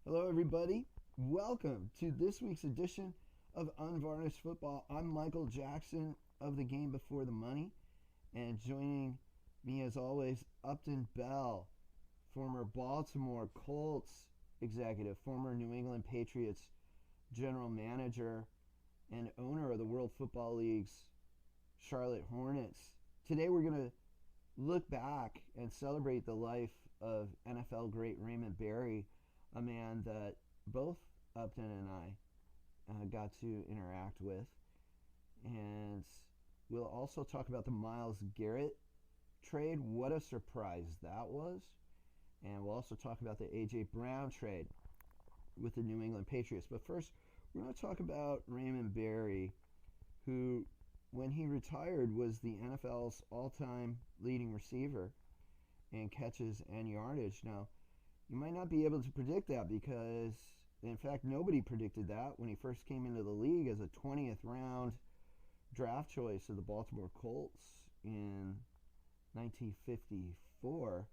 Hello, everybody. Welcome to this week's edition of Unvarnished Football. I'm Michael Jackson of the Game Before the Money, and joining me, as always, Upton Bell, former Baltimore Colts executive, former New England Patriots general manager, and owner of the World Football League's Charlotte Hornets. Today, we're going to look back and celebrate the life of NFL great Raymond Berry, a man that both Upton and I got to interact with. And we'll also talk about the Myles Garrett trade. What a surprise that was. And we'll also talk about the A.J. Brown trade with the New England Patriots. But first, we're going to talk about Raymond Berry, who, when he retired, was the NFL's all-time leading receiver in catches and yardage. Now, you might not be able to predict that because, in fact, nobody predicted that when he first came into the league as a 20th round draft choice of the Baltimore Colts in 1954.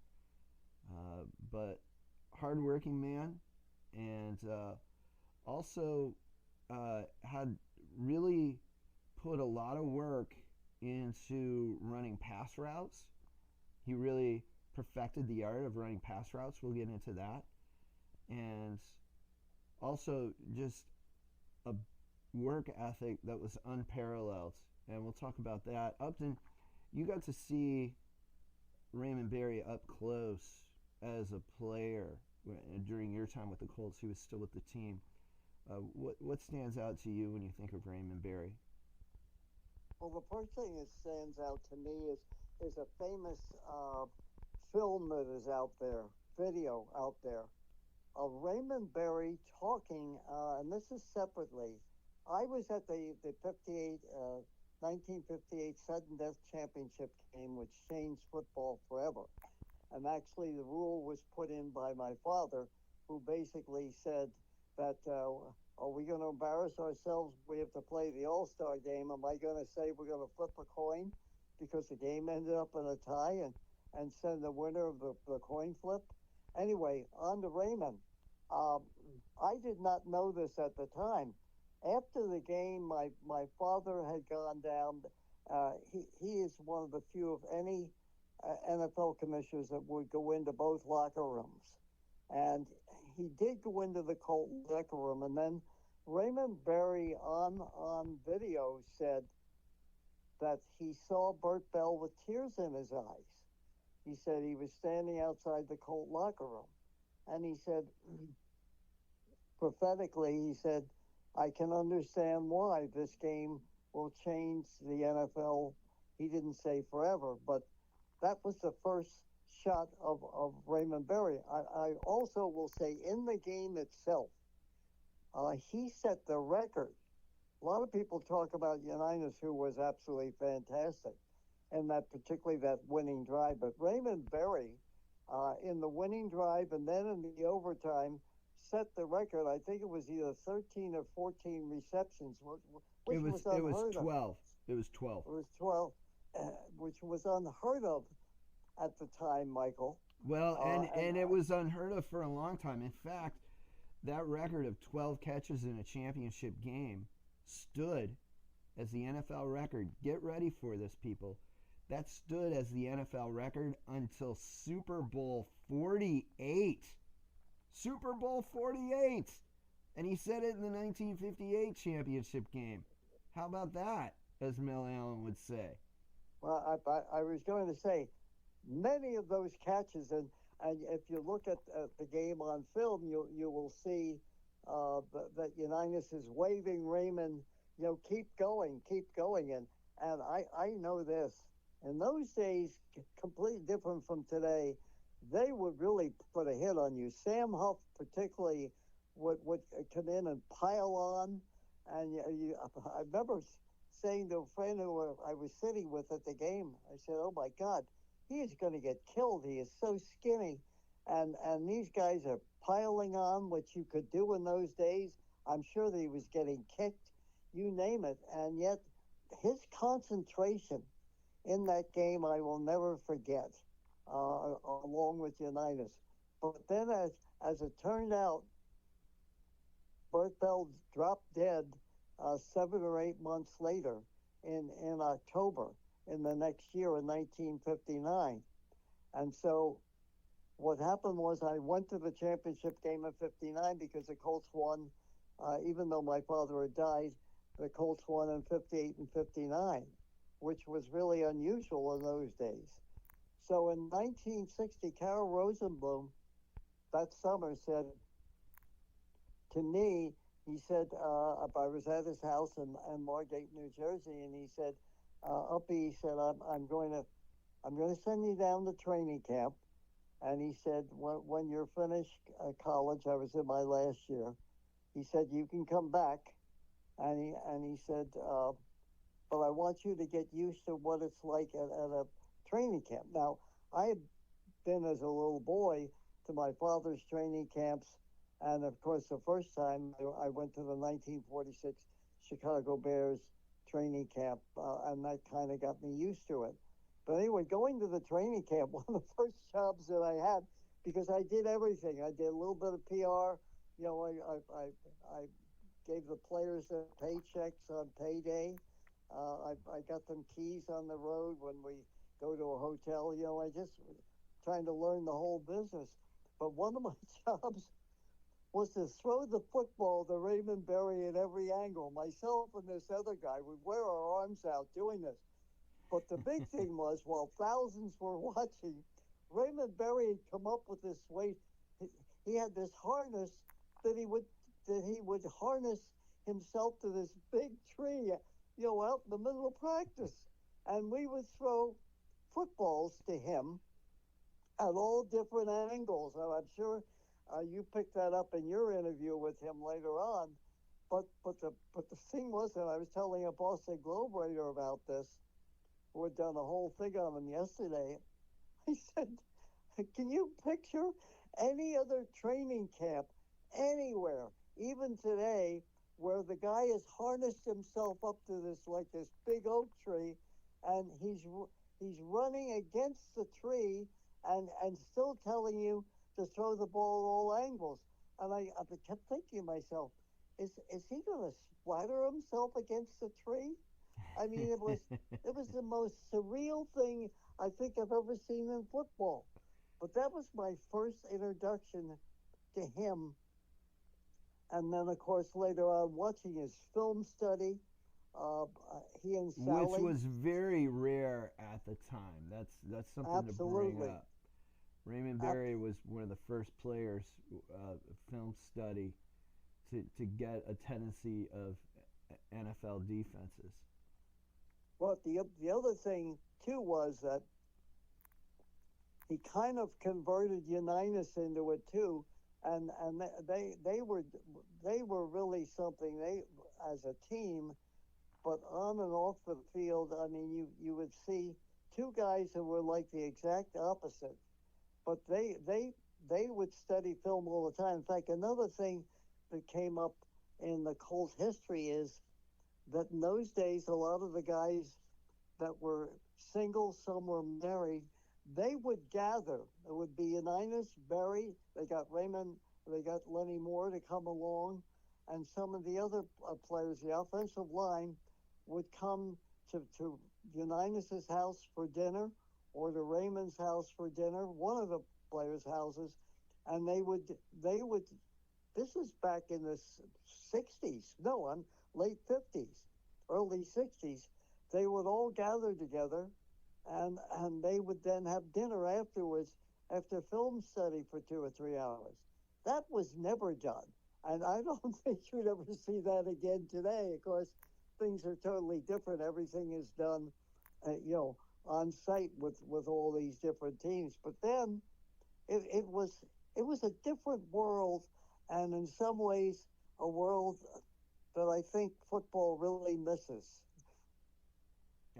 But hardworking man, and also had really put a lot of work into running pass routes. He really perfected the art of running pass routes. We'll get into that. And also just a work ethic that was unparalleled. And we'll talk about that. Upton, you got to see Raymond Berry up close as a player during your time with the Colts. He was still with the team. What stands out to you when you think of Raymond Berry? Well, the first thing that stands out to me is a famous film that is out there, video out there, of Raymond Berry talking, and this is separately. I was at the 1958 Sudden Death Championship game, which changed football forever. And actually, the rule was put in by my father, who basically said that, are we going to embarrass ourselves? We have to play the All-Star game. Am I going to say we're going to flip a coin because the game ended up in a tie and send the winner of the coin flip? Anyway, on to Raymond. I did not know this at the time. After the game, my father had gone down. He is one of the few of any NFL commissioners that would go into both locker rooms. And he did go into the Colt locker room. And then Raymond Berry on video said that he saw Burt Bell with tears in his eyes. He said he was standing outside the Colt locker room. And he said, prophetically, he said, I can understand why this game will change the NFL. He didn't say forever, but that was the first shot of Raymond Berry. I also will say in the game itself, he set the record. A lot of people talk about Unitas, who was absolutely fantastic, and that particularly that winning drive. But Raymond Berry, in the winning drive and then in the overtime, set the record. I think it was either 13 or 14 receptions, which was It was unheard of. 12. It was 12. It was 12, which was unheard of at the time, Michael. Well, And and it was unheard of for a long time. In fact, that record of 12 catches in a championship game stood as the NFL record. Get ready for this, people. That stood as the NFL record until Super Bowl 48. Super Bowl 48! And he said it in the 1958 championship game. How about that, as Mel Allen would say? well, I was going to say, many of those catches, and if you look at the game on film, you will see that Unitas is waving Raymond, keep going, and I know this. In those days, completely different from today, they would really put a hit on you. Sam Huff particularly would come in and pile on, and I remember saying to a friend who I was sitting with at the game, I said, "Oh my God, he is going to get killed. He is so skinny." And these guys are piling on, what you could do in those days. I'm sure that he was getting kicked, you name it. And yet his concentration in that game, I will never forget, along with Unitas. But then as it turned out, Bert Bell dropped dead 7 or 8 months later in October in the next year in 1959. And so what happened was I went to the championship game in '59 because the Colts won, even though my father had died. The Colts won in '58 and '59, which was really unusual in those days. So in 1960, Carol Rosenblum that summer said to me, he said, I was at his house in Margate, New Jersey, and he said, Uppy, he said, I'm going to send you down to training camp. And he said, when you're finished college, I was in my last year. He said, you can come back. And he said, but I want you to get used to what it's like at a training camp. Now, I had been as a little boy to my father's training camps. And of course, the first time I went to the 1946 Chicago Bears training camp, and that kind of got me used to it. But anyway, going to the training camp, one of the first jobs that I had, because I did everything. I did a little bit of PR. You know, I gave the players their paychecks on payday. I got them keys on the road when we go to a hotel. You know, I just trying to learn the whole business. But one of my jobs was to throw the football to Raymond Berry at every angle. Myself and this other guy would wear our arms out doing this. But the big thing was, while thousands were watching, Raymond Berry had come up with this way. He had this harness that he would harness himself to this big tree, you know, out in the middle of practice, and we would throw footballs to him at all different angles. And I'm sure you picked that up in your interview with him later on. But the thing was, and I was telling a Boston Globe writer about this, who had done a whole thing on him yesterday. I said, can you picture any other training camp anywhere, even today, where the guy has harnessed himself up to this big oak tree, and he's running against the tree and still telling you to throw the ball at all angles. And I kept thinking to myself, is he going to splatter himself against the tree? I mean, it was the most surreal thing I think I've ever seen in football. But that was my first introduction to him. And then, of course, later on, watching his film study, he and Sally. Which was very rare at the time. That's something Absolutely. to bring up. Raymond Berry was one of the first players, film study, to get a tendency of NFL defenses. Well, the other thing too was that he kind of converted Unitas into it too, and they were really something they as a team, but on and off the field, I mean, you would see two guys who were like the exact opposite, but they would study film all the time. In fact, another thing that came up in the Colts history is that in those days, a lot of the guys that were single, some were married, they would gather. It would be Unitas, Berry, they got Lenny Moore to come along, and some of the other players, the offensive line, would come to Unitas' house for dinner or to Raymond's house for dinner, one of the players' houses, and they would this is back in the 60s, no, I'm late 50s, early 60s, they would all gather together and they would then have dinner afterwards after film study for 2 or 3 hours. That was never done. And I don't think you'd ever see that again today. Of course, things are totally different. Everything is done, on site with all these different teams. But then it was a different world, and in some ways a world that I think football really misses.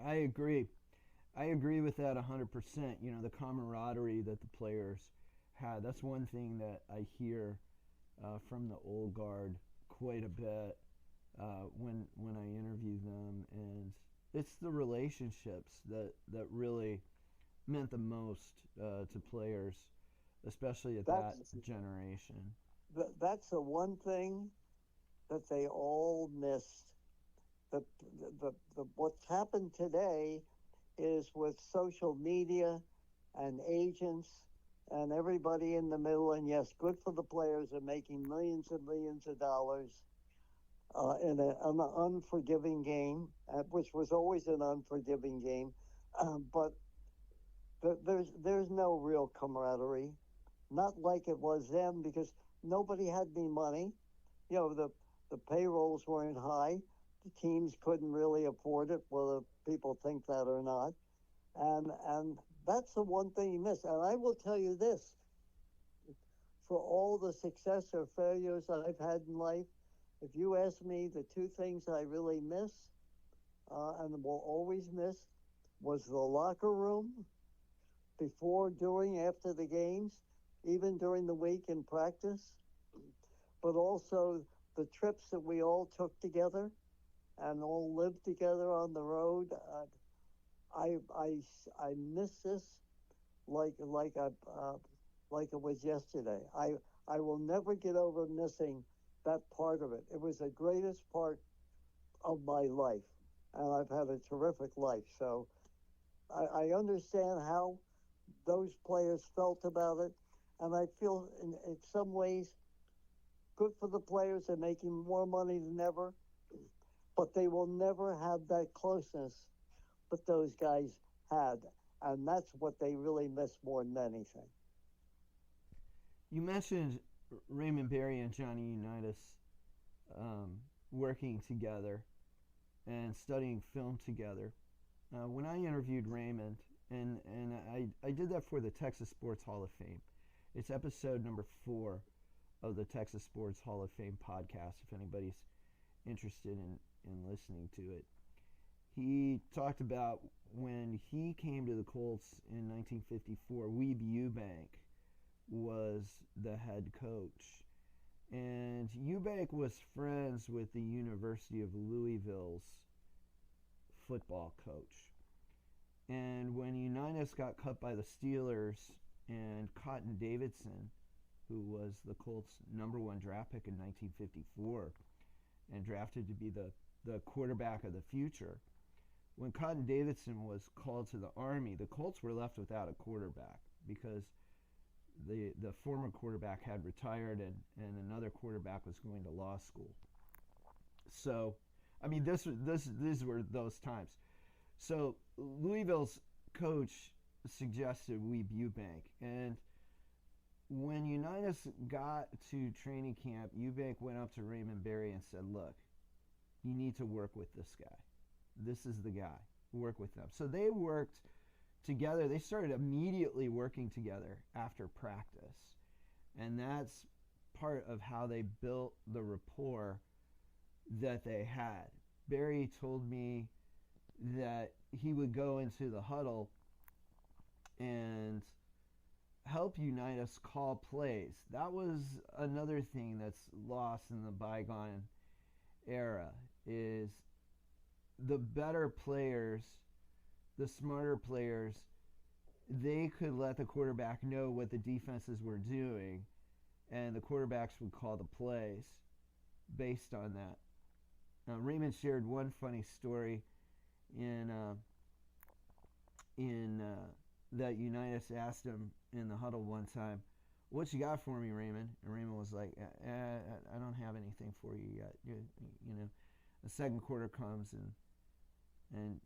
I agree. I agree with that 100%. You know, the camaraderie that the players had. That's one thing that I hear from the old guard quite a bit when I interview them, and it's the relationships that really meant the most to players, especially at that generation. That's the one thing that they all missed. The, what's happened today is with social media and agents and everybody in the middle. And yes, good for the players are making millions and millions of dollars in an unforgiving game, which was always an unforgiving game. But there's no real camaraderie, not like it was then, because nobody had any money. You know, the payrolls weren't high. The teams couldn't really afford it, whether people think that or not. And that's the one thing you miss. And I will tell you this: for all the success or failures I've had in life, if you ask me the two things I really miss, and will always miss, was the locker room before, during, after the games, even during the week in practice, but also the trips that we all took together and all lived together on the road. I miss this like like it was yesterday. I will never get over missing that part of it. It was the greatest part of my life, and I've had a terrific life. So I understand how those players felt about it, and I feel in some ways good for the players. They're making more money than ever, but they will never have that closeness that those guys had, and that's what they really miss more than anything. You mentioned Raymond Berry and Johnny Unitas working together and studying film together. When I interviewed Raymond, and I did that for the Texas Sports Hall of Fame. It's episode number 4 of the Texas Sports Hall of Fame podcast, if anybody's interested in listening to it. He talked about when he came to the Colts in 1954, Weeb Eubank was the head coach. And Eubank was friends with the University of Louisville's football coach. And when Unitas got cut by the Steelers and Cotton Davidson, who was the Colts' number 1 draft pick in 1954 and drafted to be the quarterback of the future, when Cotton Davidson was called to the Army, the Colts were left without a quarterback because the former quarterback had retired and another quarterback was going to law school. So, I mean, these were those times. So Louisville's coach suggested Weeb Eubank, and when Unitas got to training camp, Eubank went up to Raymond Berry and said, "Look, you need to work with this guy. This is the guy. Work with them." So they worked together. They started immediately working together after practice, and that's part of how they built the rapport that they had. Berry told me that he would go into the huddle and help Unitas call plays. That was another thing that's lost in the bygone era, is the better players, the smarter players, they could let the quarterback know what the defenses were doing, and the quarterbacks would call the plays based on that. Raymond shared one funny story in that Unitas asked him in the huddle one time, "What you got for me, Raymond?" And Raymond was like, "I don't have anything for you yet." You know, the second quarter comes and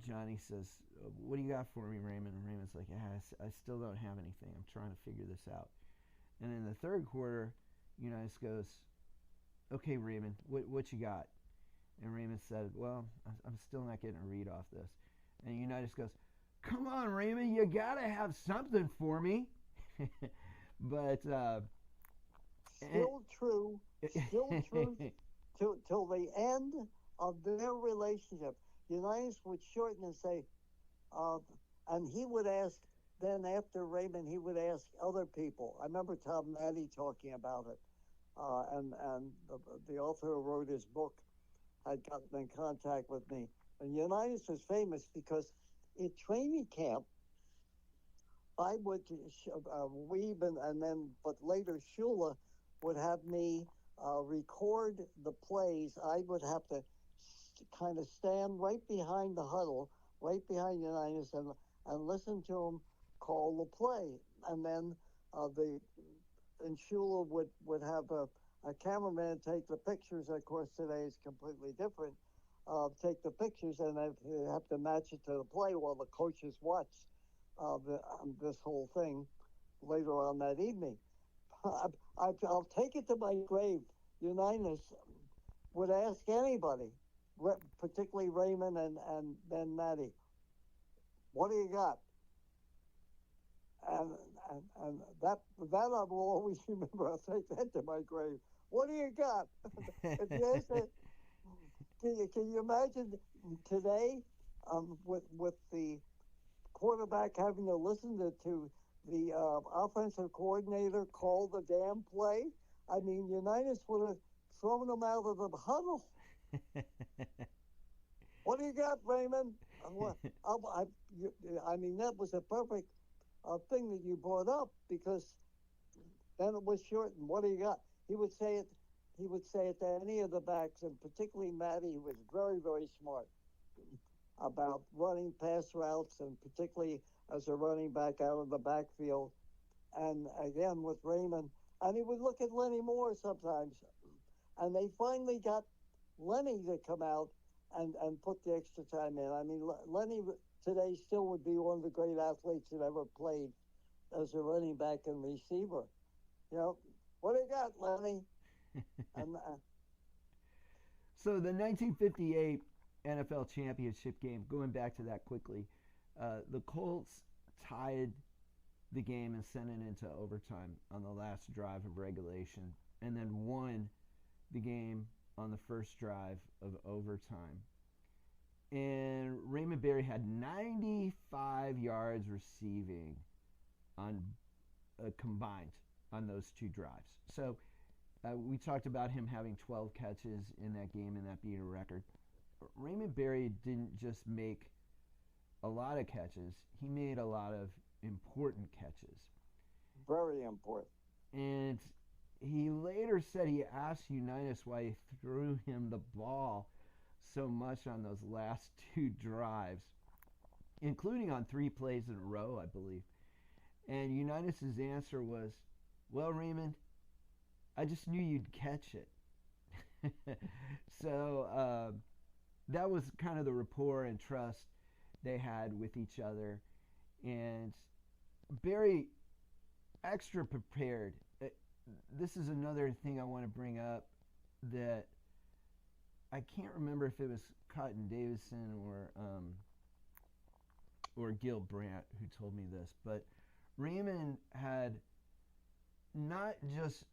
Johnny says, "What do you got for me, Raymond?" And Raymond's like, I still don't have anything. I'm trying to figure this out." And in the third quarter, Unitas goes, "Okay, Raymond, what you got?" And Raymond said, "Well, I'm still not getting a read off this." And Unitas goes, "Come on, Raymond, you gotta have something for me." But still true till the end of their relationship. Unitas would shorten and say, and he would ask. Then after Raymond, he would ask other people. I remember Tom Natty talking about it, and the author who wrote his book had gotten in contact with me. And Unitas was famous because in training camp, I would Weeb and then, but later Shula would have me record the plays, I would have to kind of stand right behind the huddle, right behind the Niners, and listen to them call the play. And then the and Shula would have a cameraman take the pictures. Of course, today is completely different. Take the pictures and have to match it to the play while the coaches watch this whole thing later on that evening. I'll take it to my grave. Unitas would ask anybody, particularly Raymond and then Matty, what do you got? And, that I will always remember. I'll take that to my grave. What do you got? If you ask it, can you imagine today with the quarterback having to listen to the offensive coordinator call the damn play? I mean, Unitas would have thrown him out of the huddle. What do you got, Raymond? I mean, that was a perfect thing that you brought up because then it was shortened. What do you got? He would say it. He would say it to any of the backs, and particularly Matty, who was very, very smart about running pass routes, and particularly as a running back out of the backfield. And again with Raymond, and he would look at Lenny Moore sometimes, and they finally got Lenny to come out and put the extra time in. I mean, Lenny today still would be one of the great athletes that ever played as a running back and receiver. You know, what do you got, Lenny? And, So the 1958 NFL championship game, going back to that quickly, the Colts tied the game and sent it into overtime on the last drive of regulation, and then won the game on the first drive of overtime. And Raymond Berry had 95 yards receiving on combined on those two drives. So we talked about him having 12 catches in that game and that being a record. Raymond Berry didn't just make a lot of catches, he made a lot of important catches. Very important. And he later said he asked Unitas why he threw him the ball so much on those last two drives, including on 3 plays in a row, I believe. And Unitas' answer was, well, Raymond, I just knew you'd catch it. So that was kind of the rapport and trust they had with each other. And Berry, extra prepared. This is another thing I want to bring up that I can't remember if it was Cotton Davidson or Gil Brandt who told me this, but Raymond had not just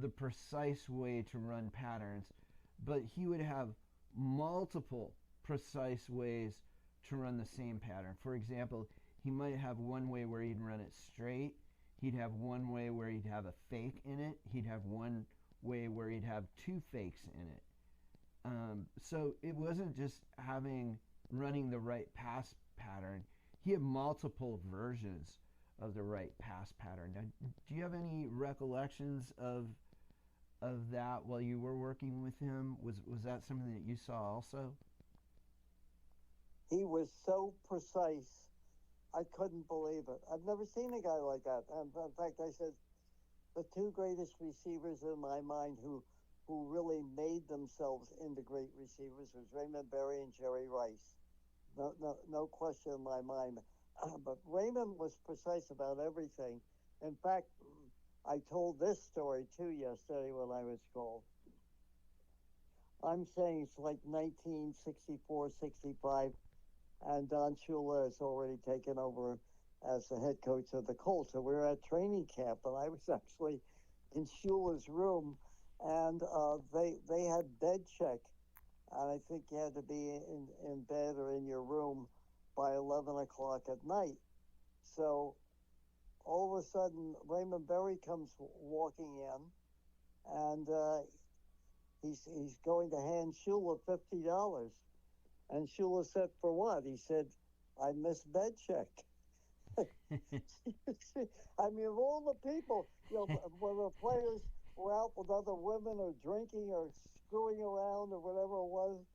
the precise way to run patterns, but he would have multiple precise ways to run the same pattern. For example, he might have one way where he'd run it straight. He'd have one way where he'd have a fake in it. He'd have one way where he'd have 2 fakes in it. So it wasn't just running the right pass pattern. He had multiple versions of the right pass pattern. Now, do you have any recollections of that while you were working with him? Was that something that you saw also? He was so precise. I couldn't believe it. I've never seen a guy like that. And in fact, I said the 2 greatest receivers in my mind who really made themselves into great receivers was Raymond Berry and Jerry Rice. No question in my mind. But Raymond was precise about everything. In fact, I told this story too yesterday when I was called. I'm saying it's like 1964, 65, and Don Shula has already taken over as the head coach of the Colts. So we were at training camp, and I was actually in Shula's room, and they had bed check, and I think you had to be in bed or in your room by 11 o'clock at night. So all of a sudden, Raymond Berry comes walking in, and he's going to hand Shula $50. And Shula said, for what? He said, I missed bed check. I mean, of all the people, when the players were out with other women or drinking or screwing around or whatever it was.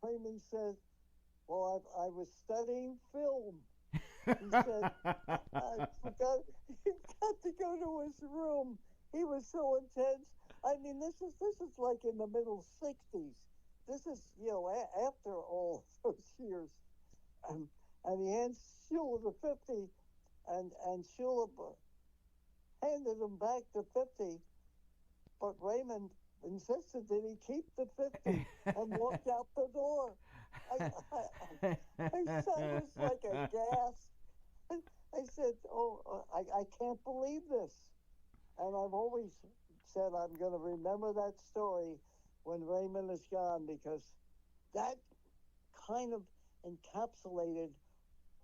Raymond said, well, I was studying film. He said, I forgot, he got to go to his room. He was so intense. I mean, this is like in the middle '60s. This is, after all those years. Um, and he hands Shula the 50, and Shula handed him back the 50, but Raymond insisted that he keep the 50 and walked out the door. I was like aghast. I said, I can't believe this. And I've always said I'm going to remember that story when Raymond is gone, because that kind of encapsulated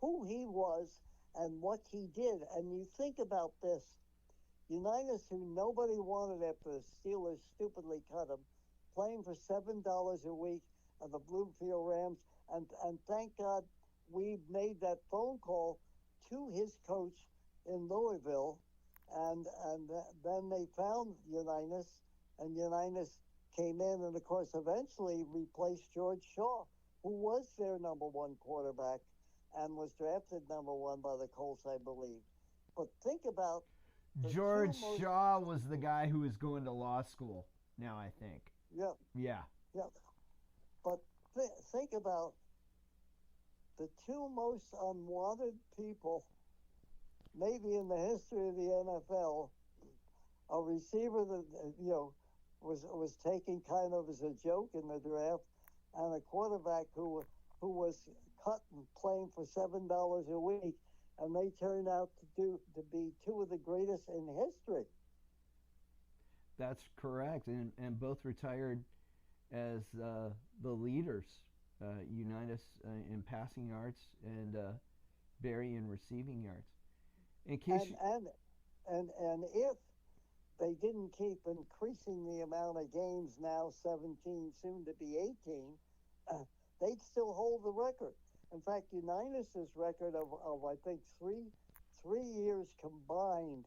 who he was and what he did. And you think about this, Unitas, who nobody wanted after the Steelers stupidly cut him, playing for $7 a week of the Bloomfield Rams, and thank God we made that phone call to his coach in Louisville, and then they found Unitas, and Unitas came in, and of course eventually replaced George Shaw, who was their number one quarterback and was drafted number one by the Colts, I believe. But think about George Shaw was the guy who was going to law school now, I think. Yeah. Yeah. Yeah. But think about the two most unwanted people maybe in the history of the NFL. A receiver that was taken kind of as a joke in the draft, and a quarterback who was cut and playing for $7 a week, and they turned out to be two of the greatest in history. That's correct, and both retired as the leaders, Unitas in passing yards and Berry in receiving yards. In case and if they didn't keep increasing the amount of games, now 17, soon to be 18, they'd still hold the record. In fact, Unitas' record of I think three years combined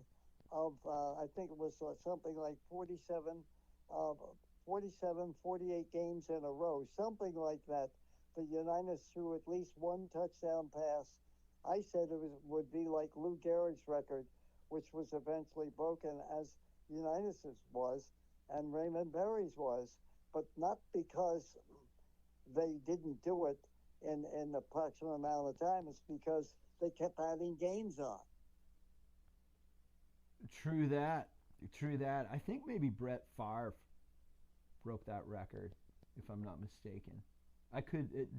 of I think it was something like 47, 48 games in a row, something like that. The Unitas threw at least one touchdown pass. I said would be like Lou Gehrig's record, which was eventually broken, as Unitas' was and Raymond Berry's was, but not because they didn't do it in the approximate amount of time. It's because they kept adding games on. True that. I think maybe Brett Favre broke that record, if I'm not mistaken.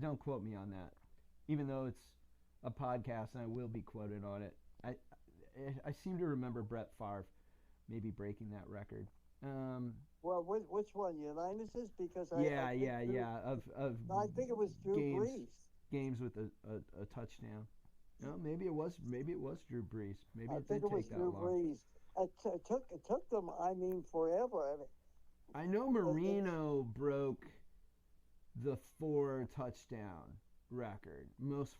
Don't quote me on that, even though it's a podcast and I will be quoted on it. I seem to remember Brett Favre maybe breaking that record. Well, which one, Unitas? Because I think it was Drew Brees. Games with a touchdown. No, maybe it was Drew Brees. Maybe I think it was Drew Brees. It took them, forever. I know Marino broke the 4 touchdown record. Most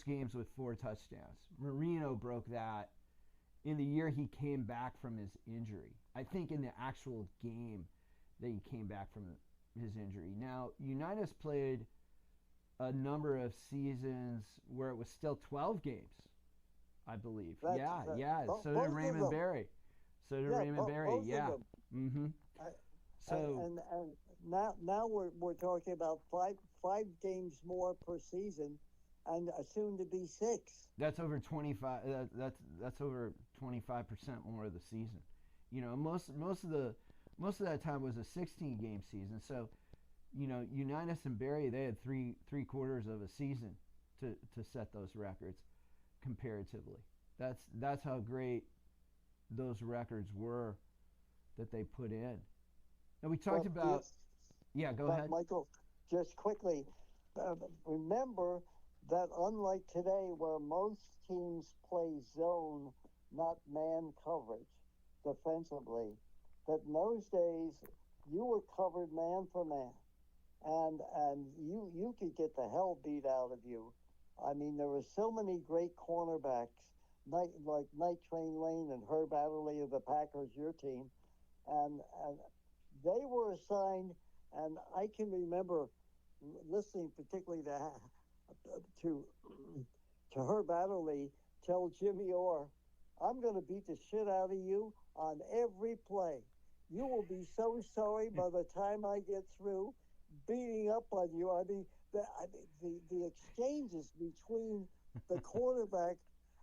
games with 4 touchdowns. Marino broke that in the year he came back from his injury. I think in the actual game that he came back from his injury. Now, Unitas played a number of seasons where it was still 12 games, I believe. So did Raymond Berry. Yeah. Mm-hmm. And now we're talking about five games more per season, and soon to be 6. That's over 25. That's over 25% more of the season. Most of that time was a 16-game season. So, Unitas and Berry, they had three quarters of a season to set those records comparatively. That's how great those records were that they put in. And we talked about. Yeah, go ahead, Michael. Just quickly, remember that unlike today, where most teams play zone, not man coverage defensively, that in those days you were covered man for man, and you could get the hell beat out of you. There were so many great cornerbacks. Night Train Lane and Herb Adderley of the Packers, your team, and they were assigned. And I can remember listening particularly to to Herb Adderley tell Jimmy Orr, "I'm going to beat the shit out of you on every play. You will be so sorry by the time I get through beating up on you." The exchanges between the quarterback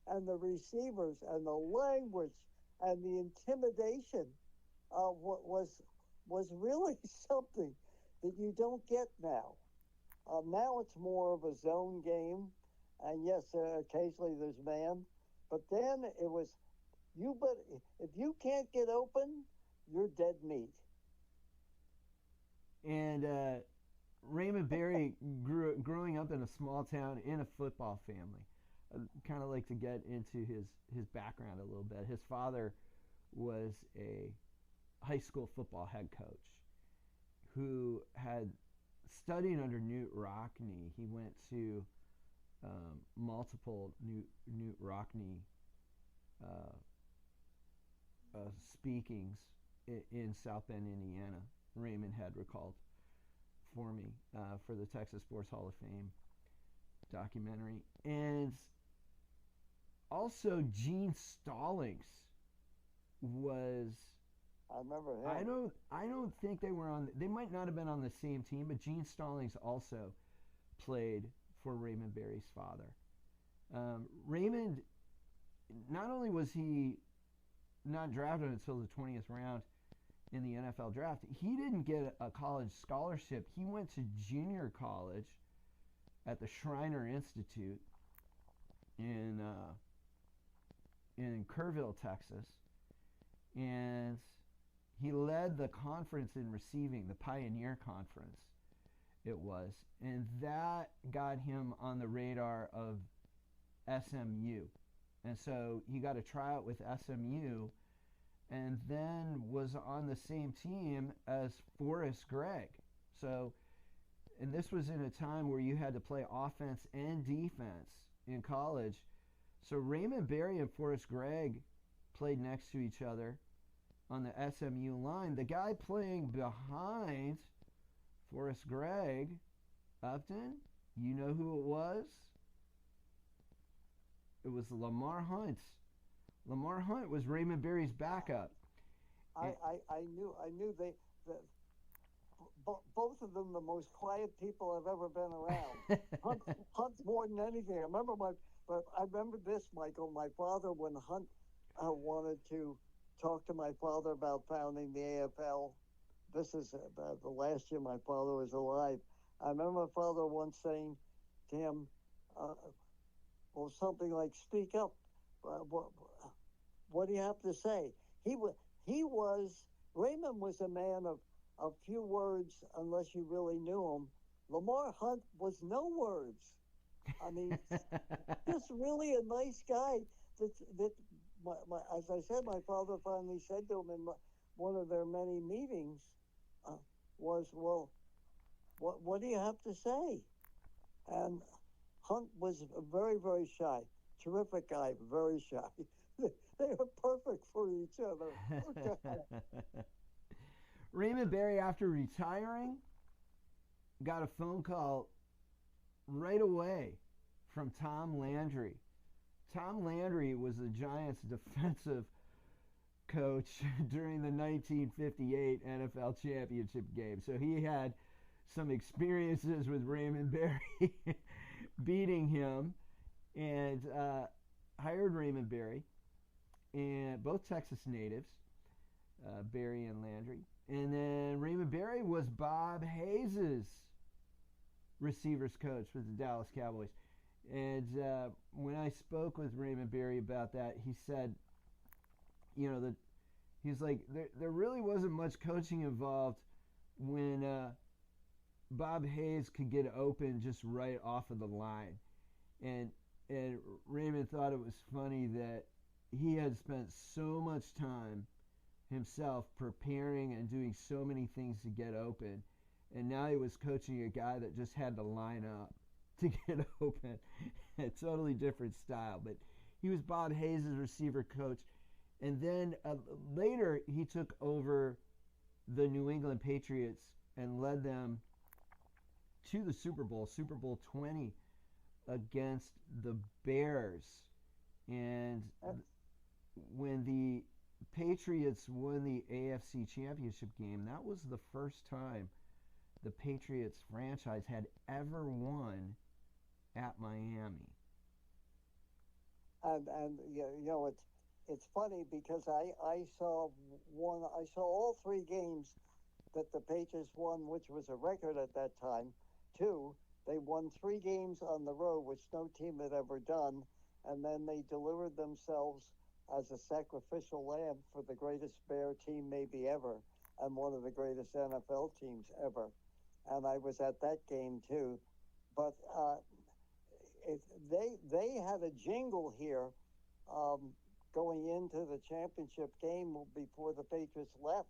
and the receivers and the language and the intimidation was really something that you don't get now. Now it's more of a zone game, and yes, occasionally there's man, but then it was you. But if you can't get open, you're dead meat. And Raymond Berry growing up in a small town in a football family. Kind of like to get into his background a little bit. His father was a high school football head coach who had studied under Newt Rockne. He went to multiple Newt Rockne speakings in South Bend, Indiana. Raymond had recalled for me for the Texas Sports Hall of Fame documentary. And also Gene Stallings was, I remember him. I don't think they were on, they might not have been on the same team, but Gene Stallings also played for Raymond Berry's father. Raymond, not only was he not drafted until the 20th round in the NFL draft, he didn't get a college scholarship. He went to junior college at the Schreiner Institute in Kerrville, Texas, and he led the conference in receiving, the Pioneer Conference it was, and that got him on the radar of SMU. And so he got a tryout with SMU and then was on the same team as Forrest Gregg. So, and this was in a time where you had to play offense and defense in college. So Raymond Berry and Forrest Gregg played next to each other on the SMU line. The guy playing behind Forrest Gregg, Upton, you know who it was? It was Lamar Hunt. Lamar Hunt was Raymond Berry's backup. I knew both of them the most quiet people I've ever been around. Hunt more than anything. I remember this, Michael. My father, when Hunt wanted to talk to my father about founding the AFL. This is the last year my father was alive. I remember my father once saying to him, well, something like, "Speak up. What do you have to say?" Raymond was a man of few words unless you really knew him. Lamar Hunt was no words. I mean, just really a nice guy. As I said, my father finally said to him in one of their many meetings, was, "Well, what do you have to say?" And Hunt was very, very shy. Terrific guy, very shy. They were perfect for each other. Okay. Raymond Berry, after retiring, got a phone call right away from Tom Landry. Tom Landry was the Giants' defensive coach during the 1958 NFL championship game. So he had some experiences with Raymond Berry beating him, and hired Raymond Berry, and both Texas natives, Berry and Landry. And then Raymond Berry was Bob Hayes' receivers coach with the Dallas Cowboys. And when I spoke with Raymond Berry about that, he said, he's like, there really wasn't much coaching involved when Bob Hayes could get open just right off of the line. And Raymond thought it was funny that he had spent so much time himself preparing and doing so many things to get open, and now he was coaching a guy that just had to line up to get open. A totally different style, but he was Bob Hayes' receiver coach. And then later he took over the New England Patriots and led them to the Super Bowl 20 against the Bears. And when the Patriots won the AFC Championship game, that was the first time the Patriots franchise had ever won at Miami. And it's funny because I saw all three games that the Patriots won, which was a record at that time. Two, they won 3 games on the road, which no team had ever done, and then they delivered themselves as a sacrificial lamb for the greatest Bear team maybe ever, and one of the greatest NFL teams ever. And I was at that game too. But they had a jingle here going into the championship game before the Patriots left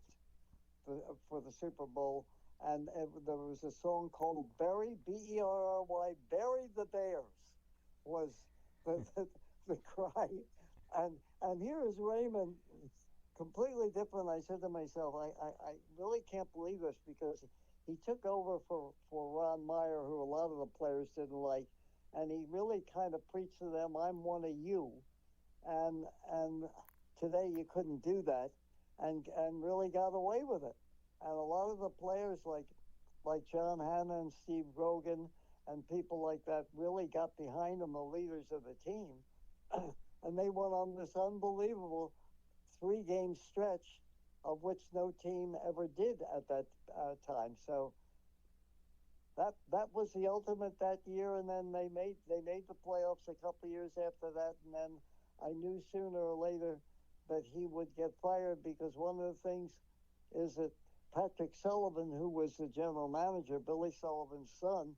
for the Super Bowl, and there was a song called "Berry," B-E-R-R-Y, "Bury the Bears," was the cry, and here is Raymond, completely different. I said to myself, I really can't believe this, because he took over for Ron Meyer, who a lot of the players didn't like, and he really kind of preached to them, "I'm one of you," and today you couldn't do that, and really got away with it. And a lot of the players like John Hanna and Steve Grogan and people like that really got behind him, the leaders of the team, and they went on this unbelievable 3-game stretch, of which no team ever did at that time. So that was the ultimate that year, and then they made the playoffs a couple of years after that, and then I knew sooner or later that he would get fired, because one of the things is that Patrick Sullivan, who was the general manager, Billy Sullivan's son,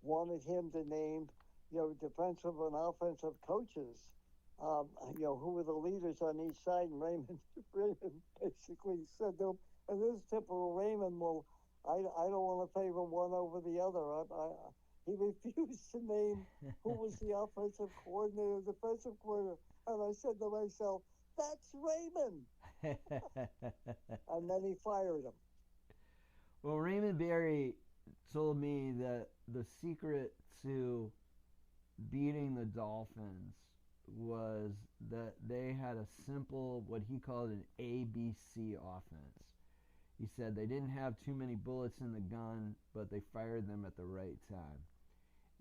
wanted him to name, defensive and offensive coaches, who were the leaders on each side. And Raymond basically said to him, and this is typical Raymond, well, I don't want to favor one over the other. He refused to name who was the offensive coordinator, defensive coordinator. And I said to myself, that's Raymond. And then he fired him. Well, Raymond Berry told me that the secret to beating the Dolphins was that they had a simple, what he called an ABC offense. He said they didn't have too many bullets in the gun, but they fired them at the right time.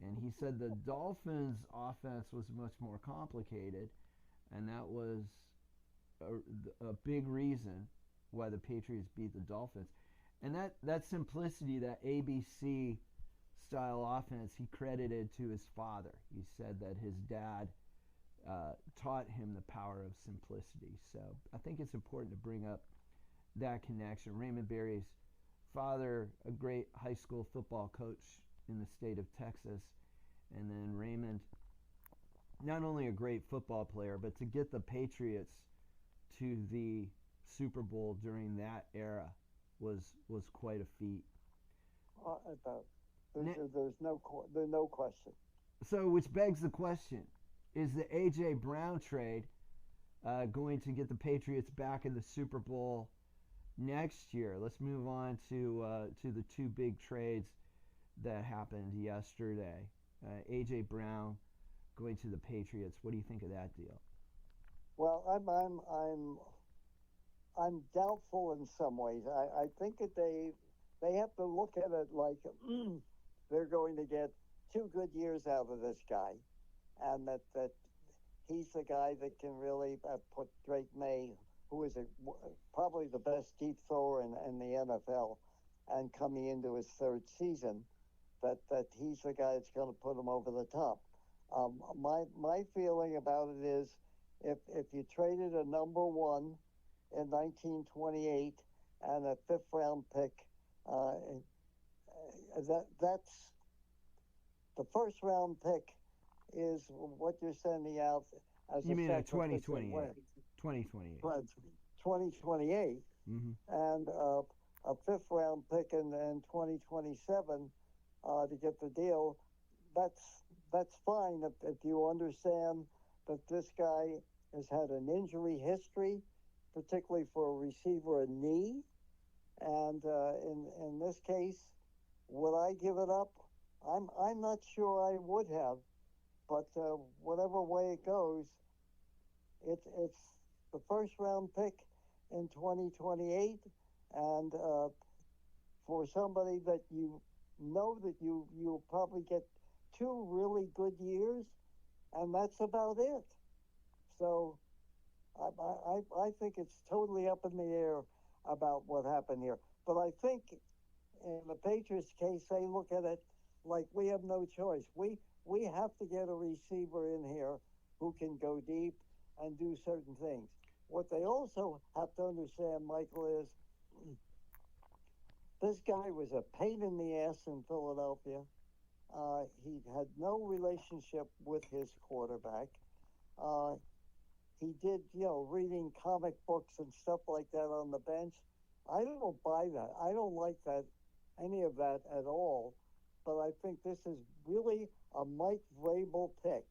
And he said the Dolphins' offense was much more complicated, and that was a big reason why the Patriots beat the Dolphins. And that simplicity, that ABC style offense, he credited to his father. He said that his dad taught him the power of simplicity. So I think it's important to bring up that connection. Raymond Berry's father, a great high school football coach in the state of Texas, and then Raymond, not only a great football player, but to get the Patriots to the Super Bowl during that era was quite a feet. There's no question. So, which begs the question: is the A.J. Brown trade going to get the Patriots back in the Super Bowl next year? Let's move on to the 2 big trades that happened yesterday. A.J. Brown going to the Patriots. What do you think of that deal? Well, I'm doubtful in some ways. I think that they have to look at it like they're going to get 2 good years out of this guy, and that he's the guy that can really put Drake May, who is probably the best deep thrower in the NFL, and coming into his 3rd season, that he's the guy that's going to put him over the top. My feeling about it is, if you traded a number 1 in 1928 and a 5th round pick, that's the 1st round pick is what you're sending out as you a mean a 2028. 2028, and a 5th round pick in 2027 to get the deal. that's fine if you understand that this guy has had an injury history, particularly for a receiver, a knee. And in this case, would I give it up? I'm not sure I would have, but whatever way it goes, it's the first round pick in 2028, and for somebody that you know that you'll probably get 2 really good years, and that's about it. So I think it's totally up in the air about what happened here. But I think in the Patriots case, they look at it like we have no choice. We have to get a receiver in here who can go deep and do certain things. What they also have to understand, Michael, is this guy was a pain in the ass in Philadelphia. He had no relationship with his quarterback. Uh, he did, reading comic books and stuff like that on the bench. I don't buy that. I don't like that, any of that at all. But I think this is really a Mike Vrabel pick.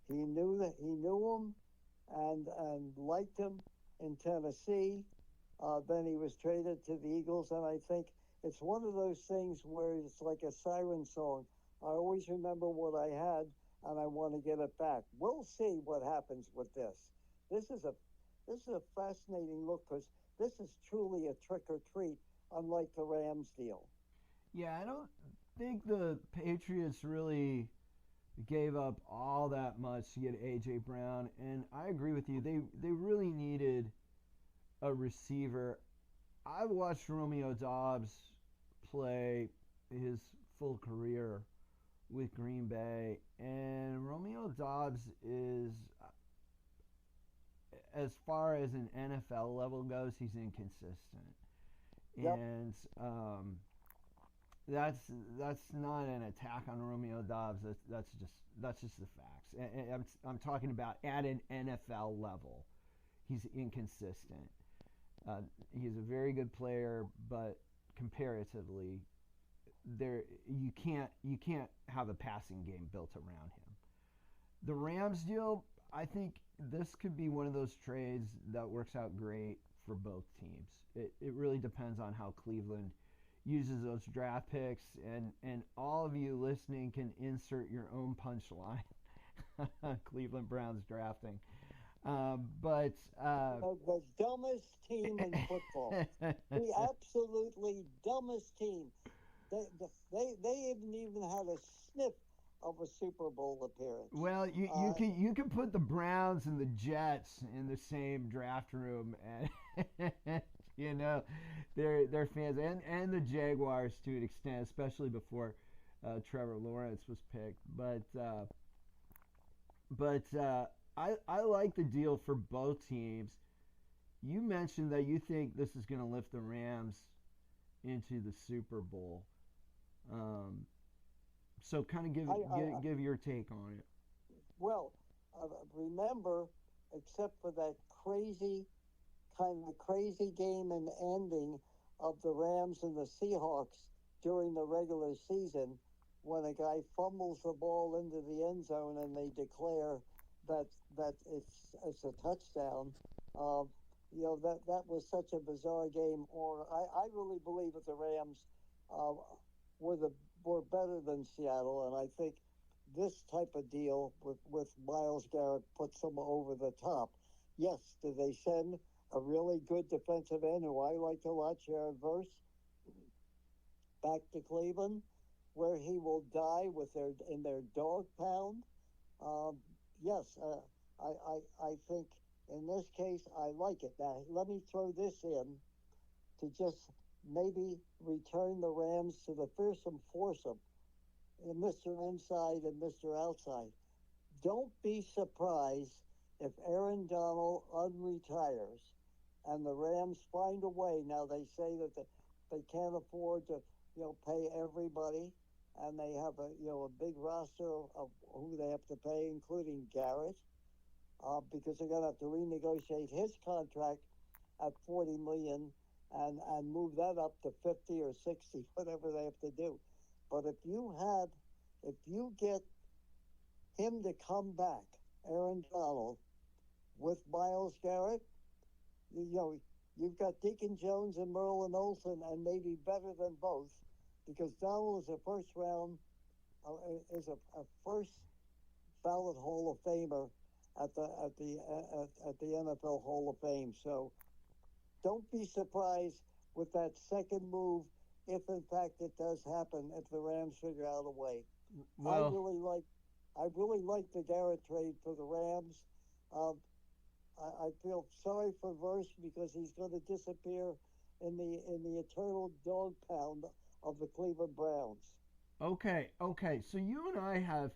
He knew him and liked him in Tennessee. Then he was traded to the Eagles, and I think it's one of those things where it's like a siren song. I always remember what I had, and I want to get it back. We'll see what happens with this. This is a this is a fascinating look because this is truly a trick or treat, unlike the Rams deal. Yeah, I don't think the Patriots really gave up all that much to get A.J. Brown, and I agree with you. They really needed a receiver. I've watched Romeo Dobbs play his full career with Green Bay, and Romeo Dobbs is, as far as an NFL level goes, he's inconsistent, Yep. and that's that's not an attack on Romeo Dobbs. That's just the facts. And I'm talking about at an NFL level, he's inconsistent. He's a very good player, but comparatively, you can't have a passing game built around him. The Rams deal, I think this could be one of those trades that works out great for both teams. It really depends on how Cleveland uses those draft picks, and all of you listening can insert your own punchline. Cleveland Browns drafting. But The dumbest team in football. The absolutely dumbest team. They haven't even had a sniff of a Super Bowl appearance. well, you can put the Browns and the Jets in the same draft room, and you know their fans, and the Jaguars to an extent, especially before Trevor Lawrence was picked. But I like the deal for both teams. You mentioned that you think this is going to lift the Rams into the Super Bowl. Um, so kind of give your take on it. Well, remember, except for that crazy game and ending of the Rams and the Seahawks during the regular season, when a guy fumbles the ball into the end zone and they declare that it's a touchdown. Uh, that was such a bizarre game. Or I really believe that the Rams uh, were the were better than Seattle, and I think this type of deal with Myles Garrett puts them over the top. Yes, do they send a really good defensive end who I liked a lot, Jared Verse, back to Cleveland, where he will die with their dog pound? Um, yes, I think in this case I like it. Now let me throw this in to just maybe return the Rams to the fearsome foursome, Mr. Inside and Mr. Outside. Don't be surprised if Aaron Donald unretires and the Rams find a way. Now they say that they can't afford to, pay everybody, and they have a big roster of who they have to pay, including Garrett, because they're going to have to renegotiate his contract at 40 million and move that up to 50 or 60, whatever they have to do. But if you get him to come back, Aaron Donald, with Myles Garrett. You know, you've got Deacon Jones and Merlin Olsen, and maybe better than both, because Donald is a first round, is a first ballot Hall of Famer at the NFL Hall of Fame. So don't be surprised with that second move if in fact it does happen, if the Rams figure out a way. I Well, really like I really like the Garrett trade for the Rams. Um, I feel sorry for Verse because he's going to disappear in the eternal dog pound of the Cleveland Browns. okay. So you and I have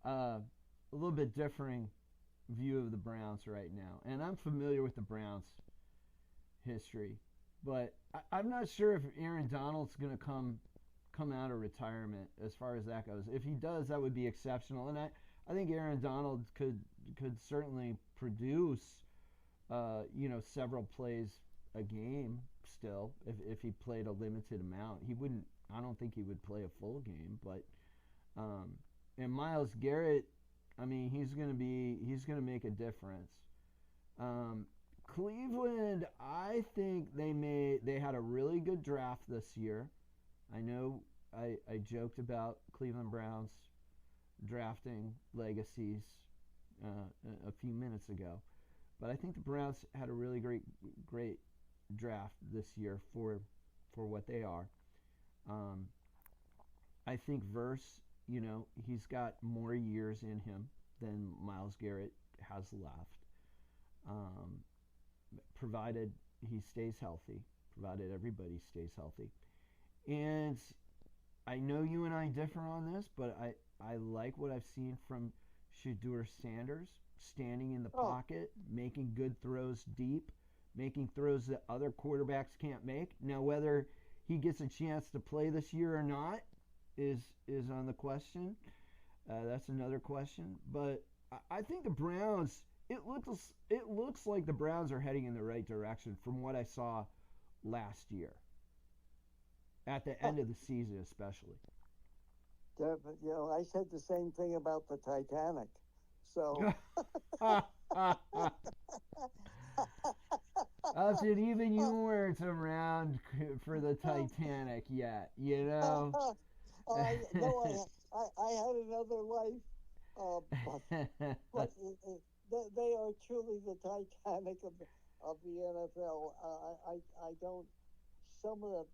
a little bit differing view of the Browns right now, and I'm familiar with the Browns' history, but I'm not sure if Aaron Donald's going to come out of retirement as far as that goes. If he does, that would be exceptional, and I think Aaron Donald could certainly produce several plays a game still if he played a limited amount. He wouldn't. I don't think he would play a full game, but um, and Myles Garrett, I mean, he's gonna make a difference. Um, Cleveland, I think they had a really good draft this year. I know I joked about Cleveland Browns drafting legacies a few minutes ago, but I think the Browns had a really great draft this year for what they are. Um, I think Verse, he's got more years in him than Myles Garrett has left, um, provided he stays healthy, provided everybody stays healthy. And I know you and I differ on this, but I like what I've seen from Shadur Sanders, standing in the Oh, pocket, making good throws deep, making throws that other quarterbacks can't make. Now, whether he gets a chance to play this year or not is on the question. That's another question. But I think the Browns. It looks like the Browns are heading in the right direction from what I saw last year at the end of the season, especially. I said the same thing about the Titanic. So, Upton, even you weren't around for the Titanic yet, you know? I no, I had another life, but they are truly the Titanic of the NFL. I don't. Some of the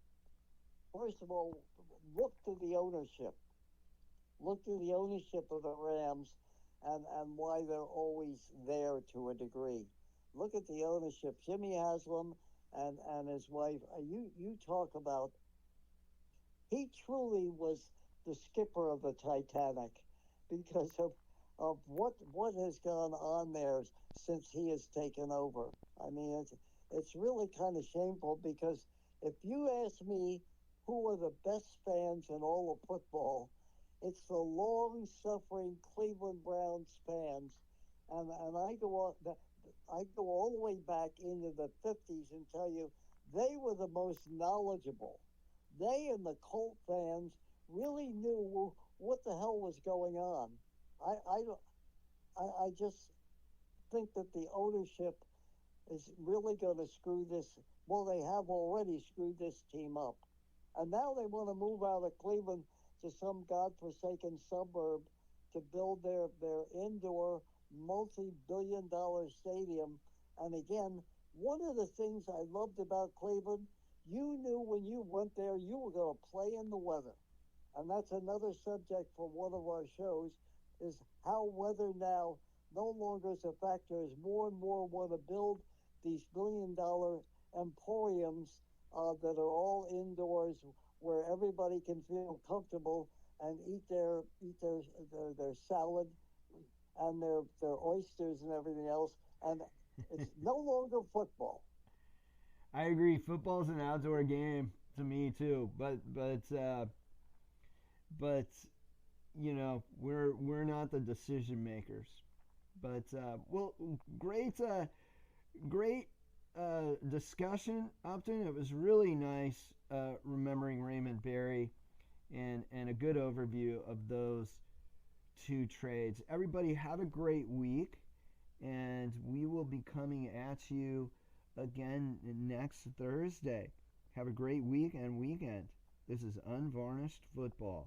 first of all, look to the ownership. Look to the ownership of the Rams, and why they're always there to a degree. Look at the ownership. Jimmy Haslam and his wife. You talk about, he truly was the skipper of the Titanic because of what has gone on there since he has taken over. I mean, it's really kind of shameful because if you ask me who are the best fans in all of football, it's the long-suffering Cleveland Browns fans, and I go all the way back into the 50s and tell you they were the most knowledgeable. They and the Colt fans really knew what the hell was going on. I I don't- I just think that the ownership is really going to screw this. Well, they have already screwed this team up, and now they want to move out of Cleveland to some godforsaken suburb to build their indoor multi-billion-dollar stadium. And again, one of the things I loved about Cleveland, you knew when you went there you were going to play in the weather. And that's another subject for one of our shows, is how weather now no longer is a factor, as more and more want to build these $1 billion emporiums that are all indoors where everybody can feel comfortable and eat their salad and their oysters and everything else. And it's no longer football. I agree. Football's an outdoor game to me too, but we're not the decision makers. But well, great discussion, Upton. It was really nice remembering Raymond Berry and a good overview of those two trades. Everybody have a great week, and we will be coming at you again next Thursday. Have a great week and weekend. This is Unvarnished Football.